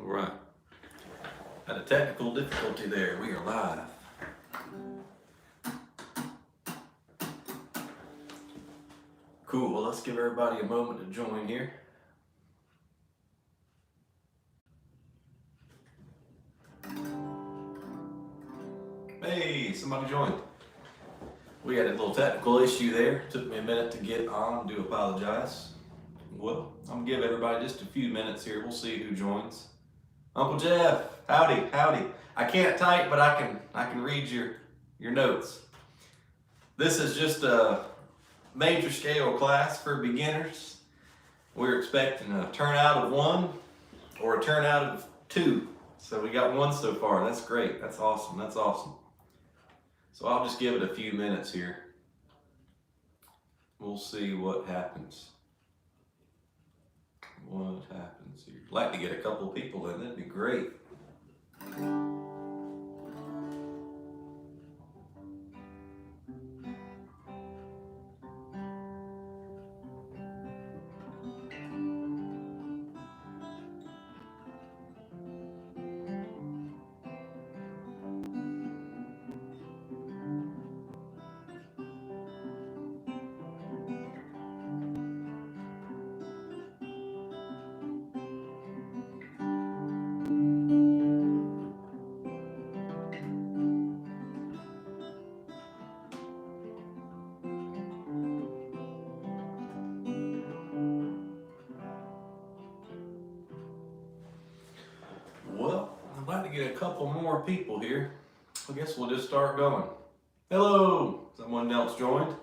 Alright. Had a technical difficulty there. We are live. Cool. Well, let's give everybody a moment to join here. Hey, somebody joined. We had a little technical issue there. Took me a minute to get on. Do apologize. Well, I'm gonna give everybody just a few minutes here. We'll see who joins. Uncle Jeff, howdy, howdy. I can't type, but I can read your notes. This is just a major scale class for beginners. We're expecting a turnout of 1 or a turnout of 2. So we got 1 so far. That's great. That's awesome. That's awesome. So I'll just give it a few minutes here. We'll see what happens. What happens here? I'd like to get a couple people in. That'd be great. Well, I'd like to get a couple more people here. I guess we'll just start going. Hello! Someone else joined.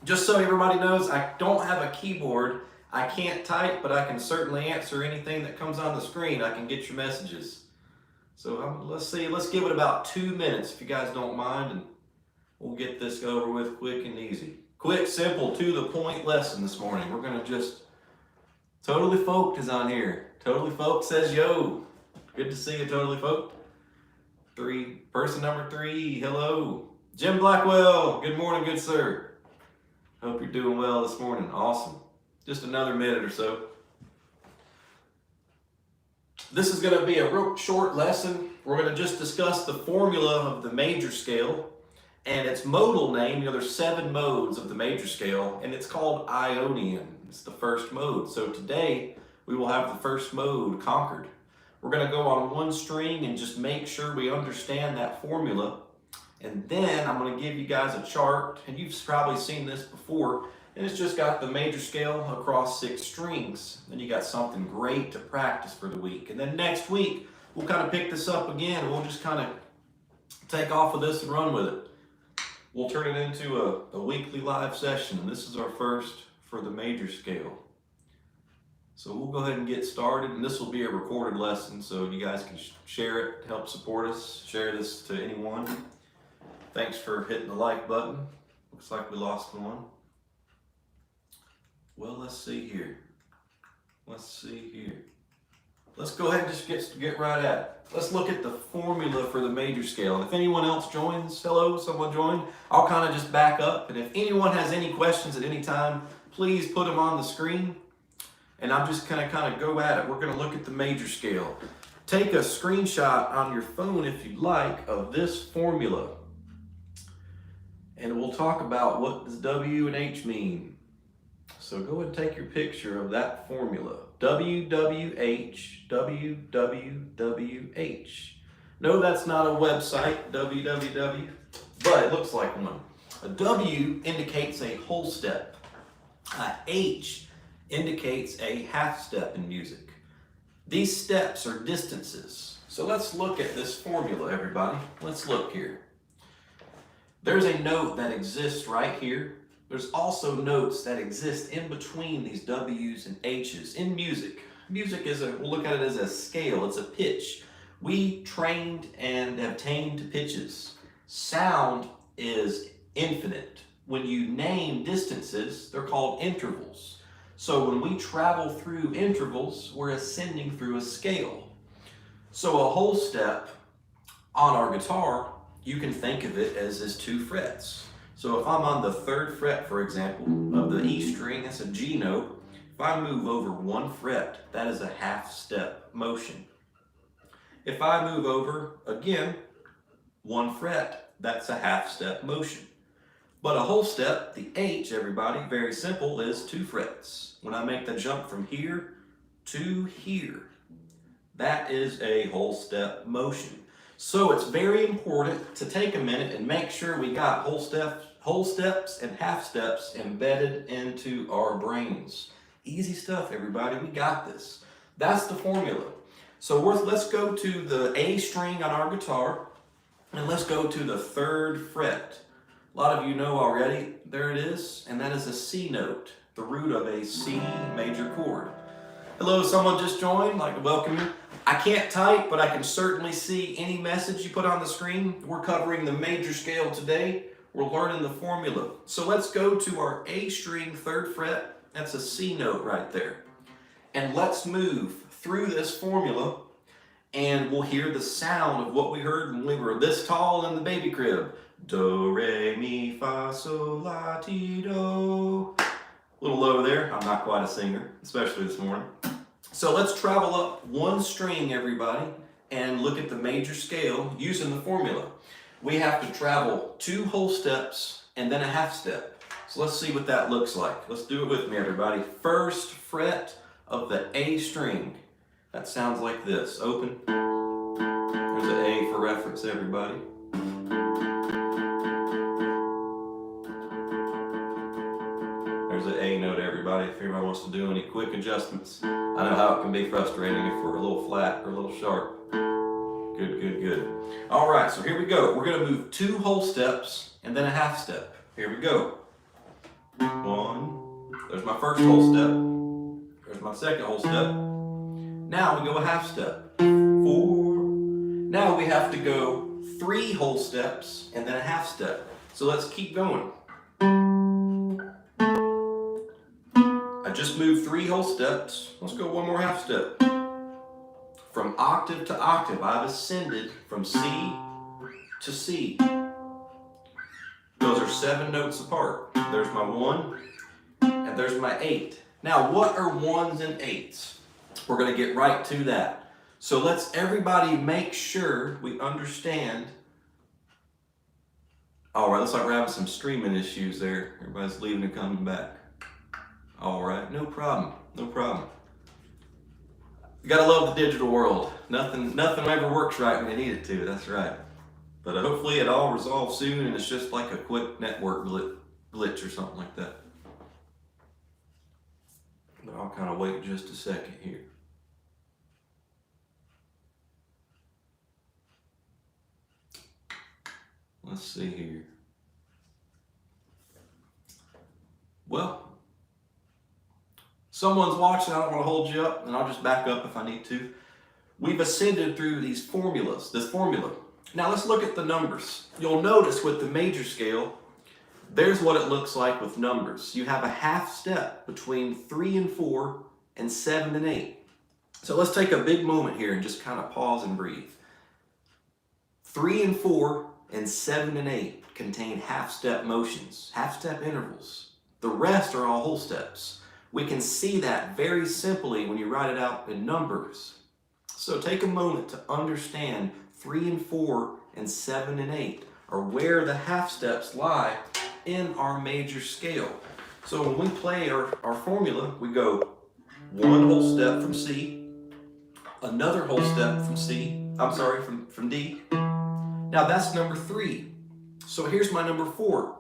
Just so everybody knows, I don't have a keyboard. I can't type, but I can certainly answer anything that comes on the screen. I can get your messages. So let's see, let's give it about 2 minutes if you guys don't mind, and we'll get this over with quick and easy. Quick, simple, to the point lesson this morning. We're gonna just, Totally Folked is on here. Totally Folked says yo. Good to see you, Totally Folked. Person number 3, hello. Jim Blackwell, good morning, good sir. Hope you're doing well this morning, awesome. Just another minute or so. This is gonna be a real short lesson. We're gonna just discuss the formula of the major scale and its modal name. You know, there's 7 modes of the major scale, and it's called Ionian. It's the first mode. So today we will have the first mode conquered. We're going to go on 1 string and just make sure we understand that formula. And then I'm going to give you guys a chart, and you've probably seen this before, and it's just got the major scale across 6 strings. Then you got something great to practice for the week. And then next week, we'll kind of pick this up again, and we'll just kind of take off of this and run with it. We'll turn it into a weekly live session, and this is our first for the major scale. So we'll go ahead and get started, and this will be a recorded lesson, so you guys can share it, help support us, share this to anyone. Thanks for hitting the like button. Looks like we lost one. Well, let's see here. Let's go ahead and just get right at it. Let's look at the formula for the major scale. If anyone else joins, hello, someone joined, I'll kind of just back up, and if anyone has any questions at any time, please put them on the screen. And I'm just gonna kind of go at it. We're gonna look at the major scale. Take a screenshot on your phone if you'd like of this formula. And we'll talk about what does W and H mean. So go ahead and take your picture of that formula. WWH, WWWH. No, that's not a website, www, but it looks like one. A W indicates a whole step. A H indicates a half step in music. These steps are distances. So let's look at this formula, everybody. Let's look here. There's a note that exists right here. There's also notes that exist in between these W's and H's in music. Music is we'll look at it as a scale, it's a pitch. We trained and have tamed pitches. Sound is infinite. When you name distances, they're called intervals. So when we travel through intervals, we're ascending through a scale. So a whole step on our guitar, you can think of it as 2 frets. So if I'm on the 3rd fret, for example, of the E string, that's a G note. If I move over 1 fret, that is a half step motion. If I move over, again, 1 fret, that's a half step motion. But a whole step, the H, everybody, very simple, is 2 frets. When I make the jump from here to here, that is a whole step motion. So it's very important to take a minute and make sure we got whole steps and half steps embedded into our brains. Easy stuff, everybody. We got this. That's the formula. So let's go to the A string on our guitar, and let's go to the 3rd fret. A lot of you know already, there it is, and that is a C note, the root of a C major chord. Hello, someone just joined, I'd like to welcome you. I can't type, but I can certainly see any message you put on the screen. We're covering the major scale today. We're learning the formula. So let's go to our A string 3rd fret. That's a C note right there. And let's move through this formula, and we'll hear the sound of what we heard when we were this tall in the baby crib. Do, re, mi, fa, sol, la, ti, do. A little low there. I'm not quite a singer, especially this morning. So let's travel up 1 string, everybody, and look at the major scale using the formula. We have to travel 2 whole steps and then a half step. So let's see what that looks like. Let's do it with me, everybody. 1st fret of the A string. That sounds like this. Open. There's an A for reference, everybody. There's an A note, everybody, if anybody wants to do any quick adjustments. I know how it can be frustrating if we're a little flat or a little sharp. Good, good, good. All right, so here we go. We're going to move 2 whole steps and then a half step. Here we go. 1. There's my 1st whole step. There's my 2nd whole step. Now we go a half step. 4. Now we have to go 3 whole steps and then a half step. So let's keep going. I just moved 3 whole steps. Let's go 1 more half step. From octave to octave, I've ascended from C to C. Those are 7 notes apart. There's my 1, and there's my 8. Now, what are 1s and 8s? We're going to get right to that. So let's everybody make sure we understand. All right, looks like we're having some streaming issues there. Everybody's leaving and coming back. All right, no problem, no problem. You gotta love the digital world. Nothing ever works right when you need it to, that's right. But hopefully it all resolves soon and it's just like a quick network glitch or something like that. But I'll kind of wait just a second here. Let's see here. Well, someone's watching, I don't want to hold you up, and I'll just back up if I need to. We've ascended through these formulas, this formula. Now let's look at the numbers. You'll notice with the major scale, there's what it looks like with numbers. You have a half step between 3 and 4 and 7 and 8. So let's take a big moment here and just kind of pause and breathe. 3 and 4 and 7 and 8 contain half step motions, half step intervals. The rest are all whole steps. We can see that very simply when you write it out in numbers. So take a moment to understand 3 and 4 and 7 and 8 are where the half steps lie in our major scale. So when we play our formula, we go 1 whole step from C, another whole step from from D. Now that's number 3. So here's my number 4.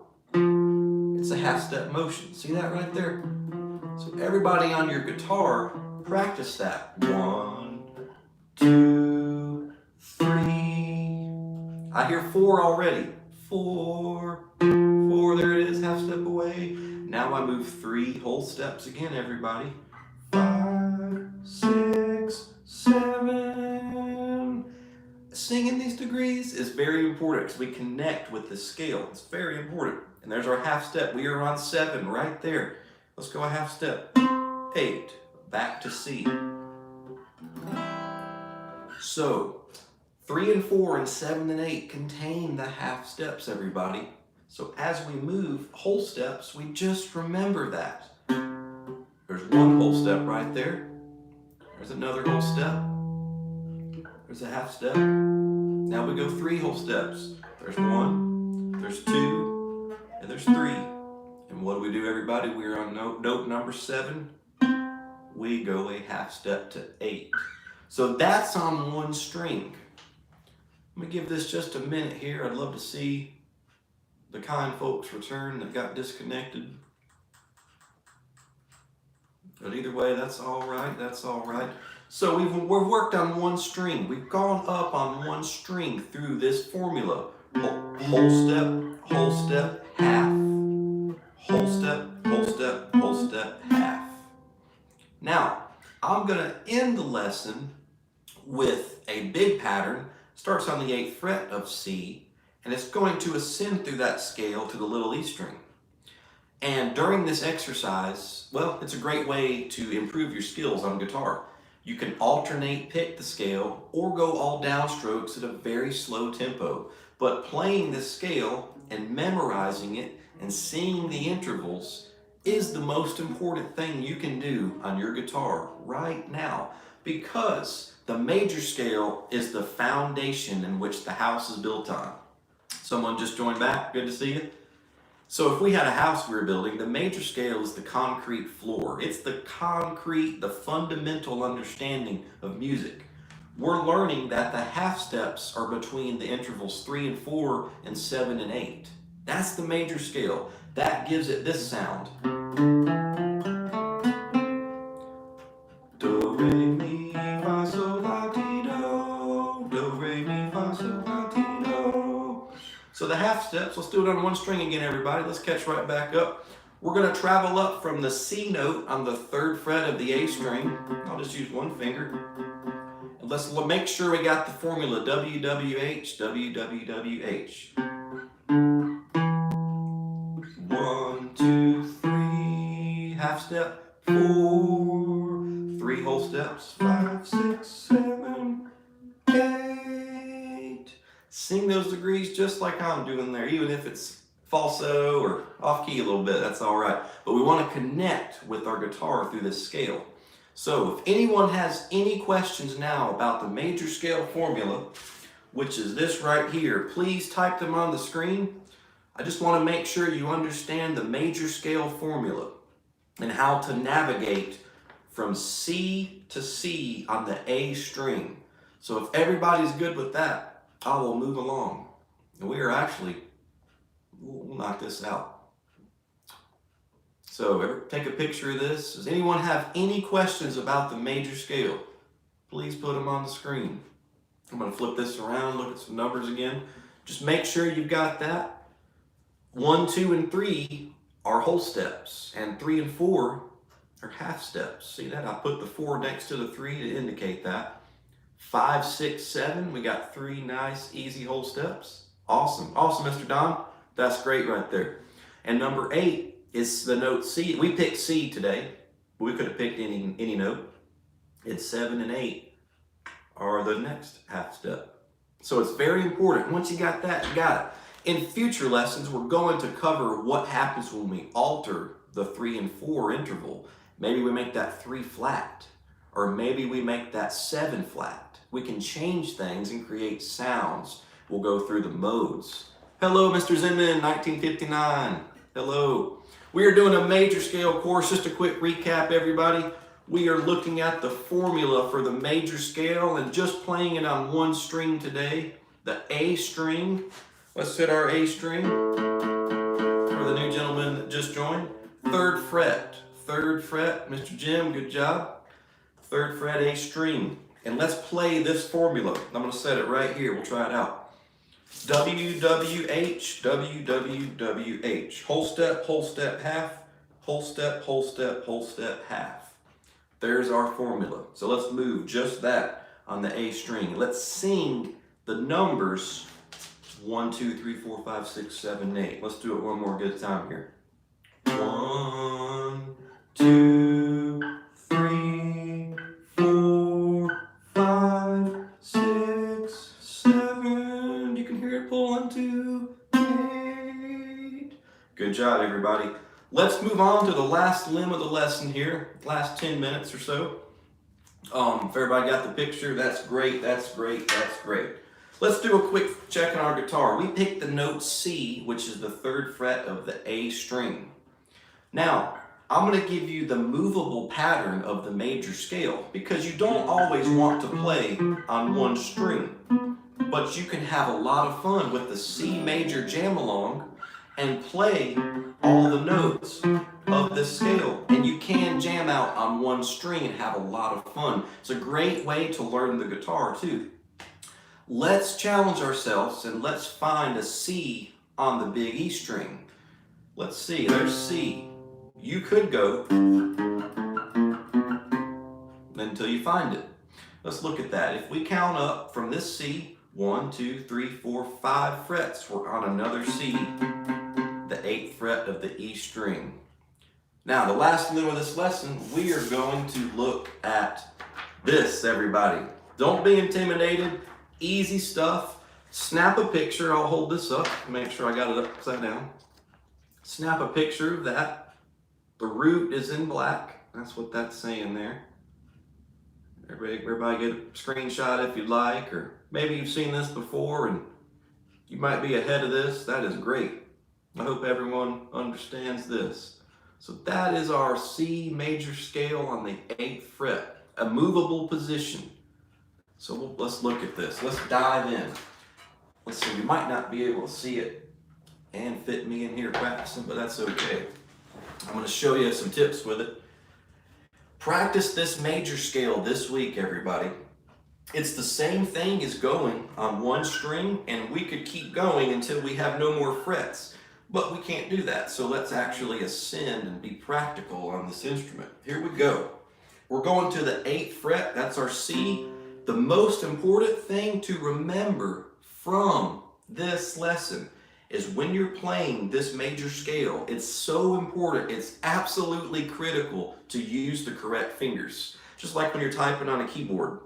It's a half step motion. See that right there? So everybody on your guitar, practice that. 1, 2, 3. I hear 4 already. 4, 4, there it is, half step away. Now I move 3 whole steps again, everybody. 5, 6, 7. Singing these degrees is very important because we connect with the scale. It's very important. And there's our half step. We are on 7 right there. Let's go a half step. 8, back to C. So 3 and 4 and 7 and 8 contain the half steps, everybody. So as we move whole steps, we just remember that. There's 1 whole step right there. There's another whole step. there's a half step. Now we go 3 whole steps. There's 1, there's 2, and there's 3. And what do we do, everybody? We're on note number 7. We go a half step to 8. So that's on 1 string. Let me give this just a minute here. I'd love to see the kind folks return that got disconnected. But either way, that's all right. That's all right. So we've worked on 1 string. We've gone up on 1 string through this formula. Whole step, half. Whole step, half. Now, I'm going to end the lesson with a big pattern. Starts on the 8th fret of C, and it's going to ascend through that scale to the little E string. And during this exercise, well, it's a great way to improve your skills on guitar. You can alternate pick the scale or go all downstrokes at a very slow tempo. But playing this scale and memorizing it and seeing the intervals is the most important thing you can do on your guitar right now, because the major scale is the foundation in which the house is built on. Someone just joined back. Good to see you. So if we had a house we were building, the major scale is the concrete floor. It's the concrete, the fundamental understanding of music. We're learning that the half steps are between the intervals 3 and 4 and 7 and 8. That's the major scale. That gives it this sound. Do, re, mi, fa, sol, la, ti, do. Do, re, mi, fa, sol, la, ti, do. So the half steps, let's do it on 1 string again, everybody. Let's catch right back up. We're going to travel up from the C note on the 3rd fret of the A string. I'll just use 1 finger. And let's make sure we got the formula W, W, H, W, W, W, H. 1, 2, 3, half step, 4, 3 whole steps, 5, 6, 7, 8. Sing those degrees just like I'm doing there, even if it's falso or off key a little bit, that's all right. But we want to connect with our guitar through this scale. So if anyone has any questions now about the major scale formula, which is this right here, please type them on the screen. I just want to make sure you understand the major scale formula and how to navigate from C to C on the A string. So if everybody's good with that, I will move along. And we'll knock this out. So take a picture of this. Does anyone have any questions about the major scale? Please put them on the screen. I'm going to flip this around, look at some numbers again. Just make sure you've got that. 1, 2, and 3 are whole steps, and 3 and 4 are half steps. See that? I put the 4 next to the 3 to indicate that. 5, 6, 7, we got 3 nice, easy whole steps. Awesome. Awesome, Mr. Don. That's great right there. And number 8 is the note C. We picked C today, but we could have picked any note. It's 7 and 8 are the next half step. So it's very important. Once you got that, you got it. In future lessons, we're going to cover what happens when we alter the 3 and 4 interval. Maybe we make that 3 flat, or maybe we make that 7 flat. We can change things and create sounds. We'll go through the modes. Hello, Mr. Zinman, 1959. Hello. We are doing a major scale course. Just a quick recap, everybody. We are looking at the formula for the major scale and just playing it on 1 string today, the A string. Let's hit our A string for the new gentleman that just joined. 3rd fret, Mr. Jim, good job. 3rd fret, A string. And let's play this formula. I'm going to set it right here. We'll try it out. W, W, H, W, W, W, H. Whole step, half. Whole step, half. There's our formula. So let's move just that on the A string. Let's sing the numbers 1, 2, 3, 4, 5, 6, 7, 8. Let's do it one more good time here. 1, 2, 3, 4, 5, 6, 7. You can hear it pull 1, 2, 8. Good job, everybody. Let's move on to the last limb of the lesson here, last 10 minutes or so. If everybody got the picture, that's great, that's great, that's great. Let's do a quick check on our guitar. We picked the note C, which is the 3rd fret of the A string. Now, I'm going to give you the movable pattern of the major scale because you don't always want to play on one string, but you can have a lot of fun with the C major jam along and play all the notes of this scale. And you can jam out on one string and have a lot of fun. It's a great way to learn the guitar too. Let's challenge ourselves and let's find a C on the big E string. Let's see, there's C. You could go until you find it. Let's look at that. If we count up from this C, 1, 2, 3, 4, 5 frets, we're on another C, the 8th fret of the E string. Now, the last little of this lesson, we are going to look at this, everybody. Don't be intimidated. Easy stuff. Snap a picture. I'll hold this up. Make sure I got it upside down. Snap a picture of that. The root is in black. That's what that's saying there. Everybody get a screenshot if you'd like, or maybe you've seen this before and you might be ahead of this. That is great. I hope everyone understands this. So that is our C major scale on the 8th fret, a movable position. So let's look at this. Let's dive in. Let's see, you might not be able to see it and fit me in here practicing, but that's okay. I'm going to show you some tips with it. Practice this major scale this week, everybody. It's the same thing as going on one string, and we could keep going until we have no more frets. But we can't do that, so let's actually ascend and be practical on this instrument. Here we go. We're going to the 8th fret, that's our C. The most important thing to remember from this lesson is when you're playing this major scale, it's so important, it's absolutely critical to use the correct fingers. Just like when you're typing on a keyboard.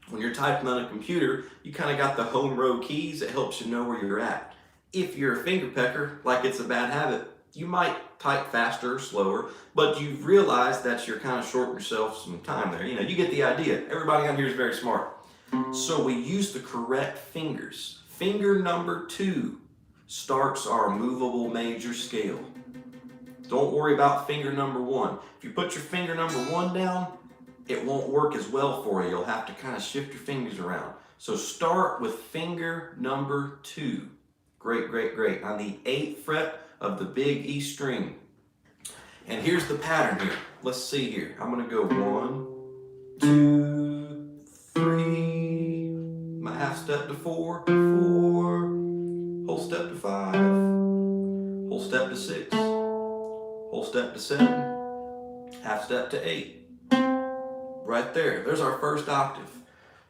When you're typing on a computer, you kind of got the home row keys that helps you know where you're at. If you're a finger pecker, like it's a bad habit, you might type faster or slower, but you've realized that you're kind of shorting yourself some time there. You know, you get the idea. Everybody on here is very smart. So we use the correct fingers. Finger number 2 starts our movable major scale. Don't worry about finger number 1. If you put your finger number 1 down, it won't work as well for you. You'll have to kind of shift your fingers around. So start with finger number 2. Great, great, great. On the 8th fret of the big E string. And here's the pattern here. Let's see here. I'm going to go 1, 2, 3. My half step to 4, 4. Whole step to 5. Whole step to 6. Whole step to 7. Half step to 8. Right there. There's our first octave.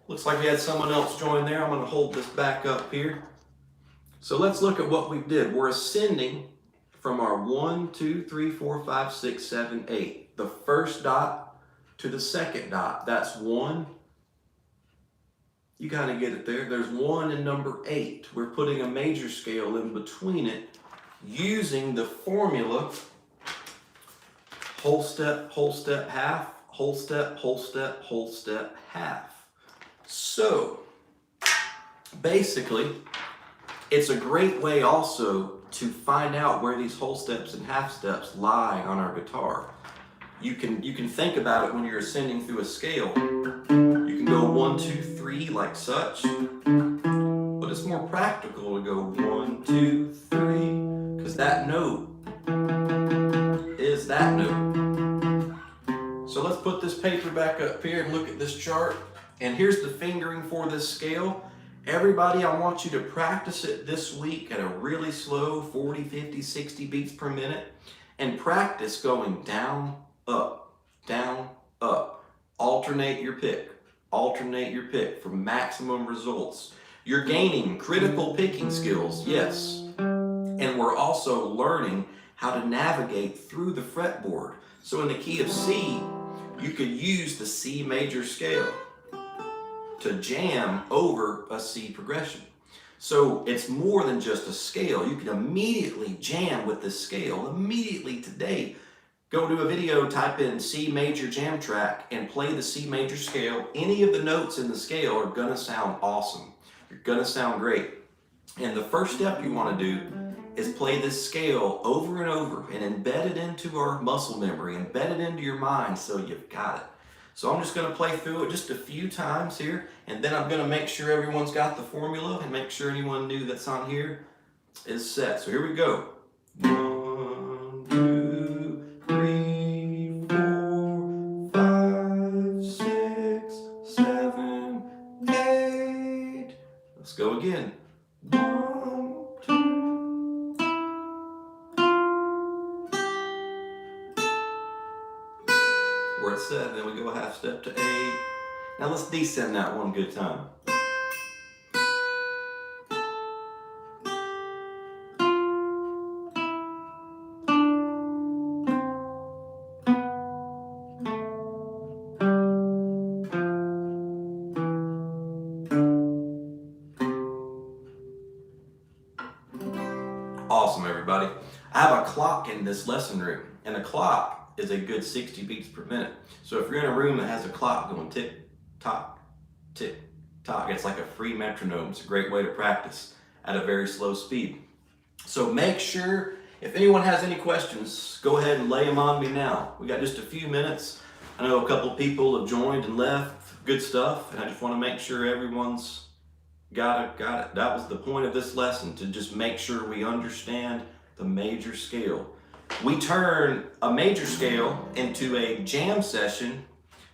Looks like we had someone else join there. I'm going to hold this back up here. So let's look at what we did. We're ascending from our 1, 2, 3, 4, 5, 6, 7, 8. The first dot to the second dot. That's 1. You kind of get it there. There's 1 in number 8. We're putting a major scale in between it using the formula whole step, half, whole step, whole step, half. So basically, it's a great way also to find out where these whole steps and half steps lie on our guitar. You can think about it when you're ascending through a scale. You can go 1, 2, 3 like such, but it's more practical to go 1, 2, 3, because that note is that note. So let's put this paper back up here and look at this chart. And here's the fingering for this scale. Everybody, I want you to practice it this week at a really slow 40, 50, 60 beats per minute, and practice going down, up, down, up. Alternate your pick for maximum results. You're gaining critical picking skills, yes, and we're also learning how to navigate through the fretboard. So in the key of C, you could use the C major scale to jam over a C progression. So it's more than just a scale. You can immediately jam with this scale, immediately today, go to a video, type in C major jam track, and play the C major scale. Any of the notes in the scale are gonna sound awesome. You're gonna sound great. And the first step you wanna do is play this scale over and over and embed it into our muscle memory, embed it into your mind so you've got it. So I'm just gonna play through it just a few times here, and then I'm gonna make sure everyone's got the formula and make sure anyone new that's on here is set. So here we go. 1, 2, 3, 4, 5, 6, 7, 8. Let's go again. 1, 2. We're at 7, then we go a half step to 8. Now let's descend that one good time. Awesome, everybody. I have a clock in this lesson room, and a clock is a good 60 beats per minute. So if you're in a room that has a clock going tick, tock, it's like a free metronome. It's a great way to practice at a very slow speed. So make sure, if anyone has any questions, go ahead and lay them on me now. We got just a few minutes. I know a couple people have joined and left. Good stuff, and I just want to make sure everyone's got it. That was the point of this lesson, to just make sure we understand the major scale. We turn a major scale into a jam session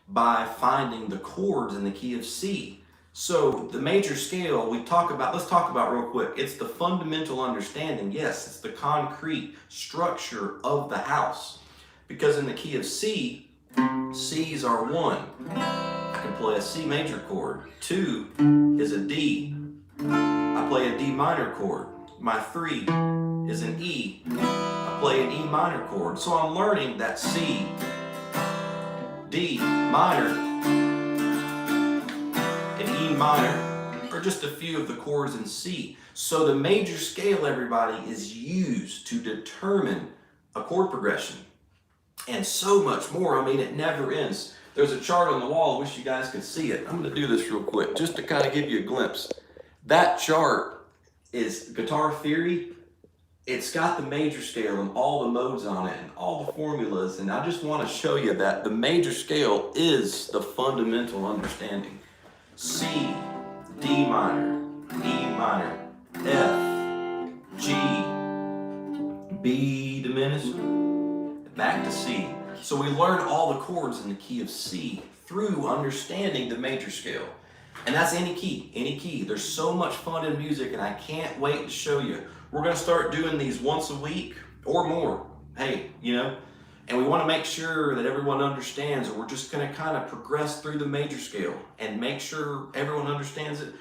by finding the chords in the key of C. So the major scale let's talk about real quick. It's the fundamental understanding. Yes, it's the concrete structure of the house. Because in the key of C, C's are 1. I can play a C major chord. 2 is a D. I play a D minor chord. My 3 is an E. I play an E minor chord. So I'm learning that C, D minor, and E minor are just a few of the chords in C. So the major scale, everybody, is used to determine a chord progression. And so much more. I mean, it never ends. There's a chart on the wall. I wish you guys could see it. I'm going to do this real quick just to kind of give you a glimpse. That chart is guitar theory. It's got the major scale and all the modes on it and all the formulas. And I just want to show you that the major scale is the fundamental understanding. C, D minor, E minor, F, G, B diminished, back to C. So we learn all the chords in the key of C through understanding the major scale. And that's any key. There's so much fun in music, and I can't wait to show you. We're going to start doing these once a week or more. Hey, and we want to make sure that everyone understands it. We're just going to kind of progress through the major scale and make sure everyone understands it.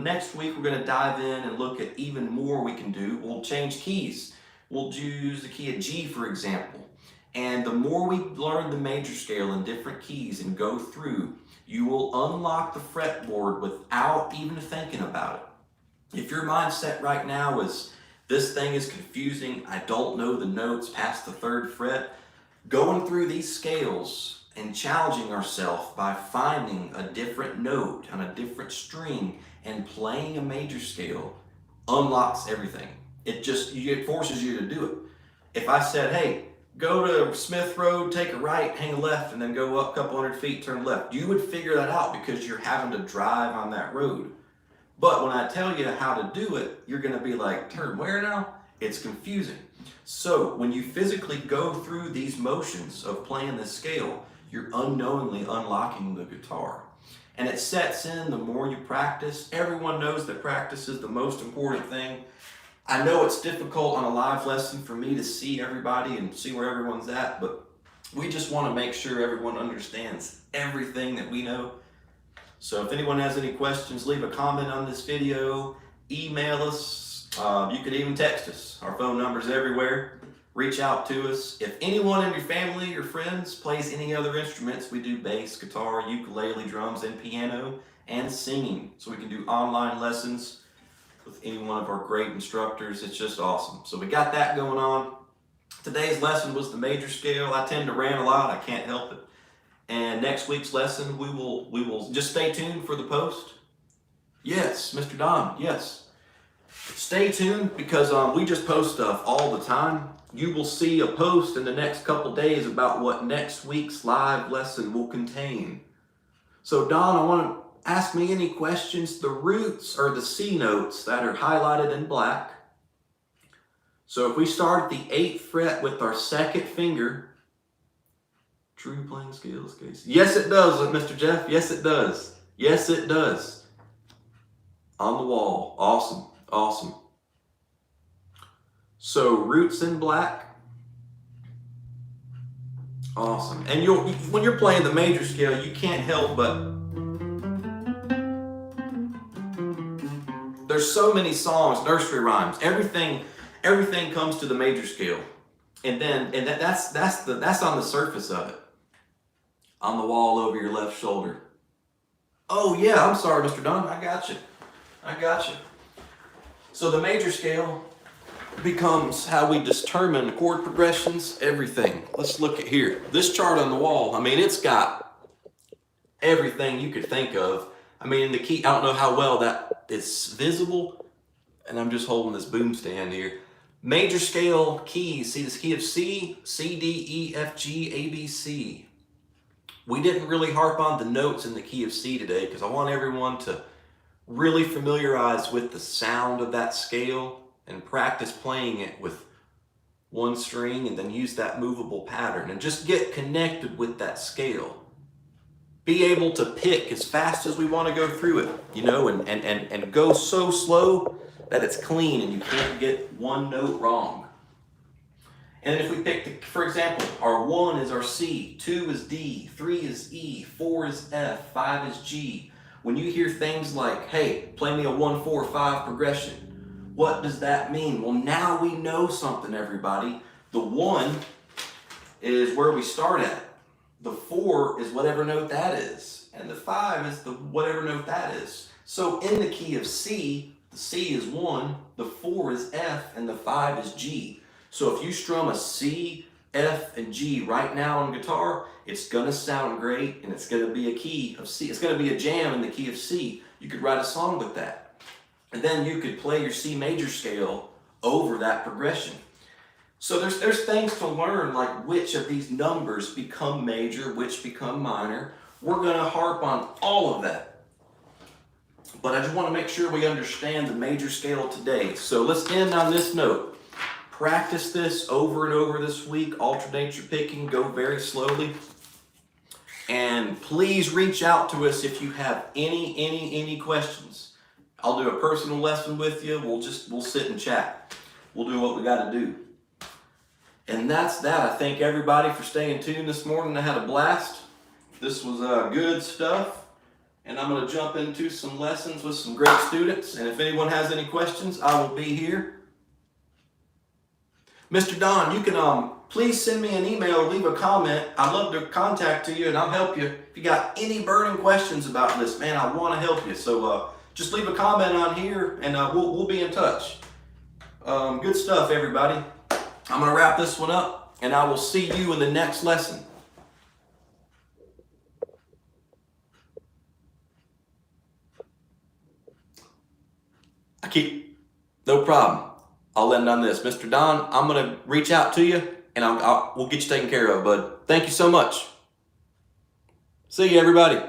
Next week, we're going to dive in and look at even more we can do. We'll change keys. We'll use the key of G, for example. And the more we learn the major scale in different keys and go through, you will unlock the fretboard without even thinking about it. If your mindset right now is, this thing is confusing, I don't know the notes past the 3rd fret, going through these scales and challenging ourselves by finding a different note on a different string and playing a major scale unlocks everything. It forces you to do it. If I said, hey, go to Smith Road, take a right, hang a left, and then go up a couple hundred feet, turn left, you would figure that out because you're having to drive on that road. But when I tell you how to do it, you're going to be like, turn where now? It's confusing. So when you physically go through these motions of playing this scale, you're unknowingly unlocking the guitar. And it sets in the more you practice. Everyone knows that practice is the most important thing. I know it's difficult on a live lesson for me to see everybody and see where everyone's at, but we just want to make sure everyone understands everything that we know. So if anyone has any questions, leave a comment on this video, email us, you could even text us. Our phone number's everywhere. Reach out to us. If anyone in your family or friends plays any other instruments, we do bass, guitar, ukulele, drums, and piano, and singing. So we can do online lessons with any one of our great instructors. It's just awesome. So we got that going on. Today's lesson was the major scale. I tend to rant a lot. I can't help it. And next week's lesson, we will just stay tuned for the post. Yes, Mr. Don, yes. Stay tuned because we just post stuff all the time. You will see a post in the next couple days about what next week's live lesson will contain. So Don, I want to ask me any questions. The roots are the C notes that are highlighted in black. So if we start at the 8th fret with our 2nd finger, true playing scales case. Yes, it does, Mr. Jeff. Yes, it does. Yes, it does. On the wall. Awesome. Awesome. So roots in black. Awesome. And when you're playing the major scale, you can't help but there's so many songs, nursery rhymes, everything comes to the major scale. And that's on the surface of it. On the wall over your left shoulder. Oh yeah, I'm sorry, Mr. Dunn. I got you. So the major scale becomes how we determine chord progressions, everything. Let's look at here. This chart on the wall, I mean, it's got everything you could think of. I mean, in the key, I don't know how well that is visible, and I'm just holding this boom stand here. Major scale keys, see this key of C, C, D, E, F, G, A, B, C. We didn't really harp on the notes in the key of C today because I want everyone to really familiarize with the sound of that scale and practice playing it with one string and then use that movable pattern and just get connected with that scale. Be able to pick as fast as we want to go through it, you know, and go so slow that it's clean and you can't get one note wrong. And if we pick, for example, our 1 is our C, 2 is D, 3 is E, 4 is F, 5 is G. When you hear things like, hey, play me a 1, 4, 5 progression, what does that mean? Well, now we know something, everybody. The 1 is where we start at. The 4 is whatever note that is. And the 5 is the whatever note that is. So in the key of C, the C is 1, the 4 is F, and the 5 is G. So if you strum a C, F, and G right now on guitar, it's going to sound great, and it's going to be a key of C. It's going to be a jam in the key of C. You could write a song with that. And then you could play your C major scale over that progression. So there's things to learn, like which of these numbers become major, which become minor. We're going to harp on all of that. But I just want to make sure we understand the major scale today. So let's end on this note. Practice this over and over this week. Alternate your picking. Go very slowly. And please reach out to us if you have any questions. I'll do a personal lesson with you. We'll sit and chat. We'll do what we got to do. And that's that. I thank everybody for staying tuned this morning. I had a blast. This was good stuff. And I'm going to jump into some lessons with some great students. And if anyone has any questions, I will be here. Mr. Don, you can please send me an email or leave a comment. I'd love to contact you and I'll help you. If you got any burning questions about this, man, I want to help you. So just leave a comment on here and we'll be in touch. Good stuff, everybody. I'm going to wrap this one up and I will see you in the next lesson. No problem. I'll end on this. Mr. Don, I'm going to reach out to you and we'll get you taken care of, bud. Thank you so much. See you, everybody.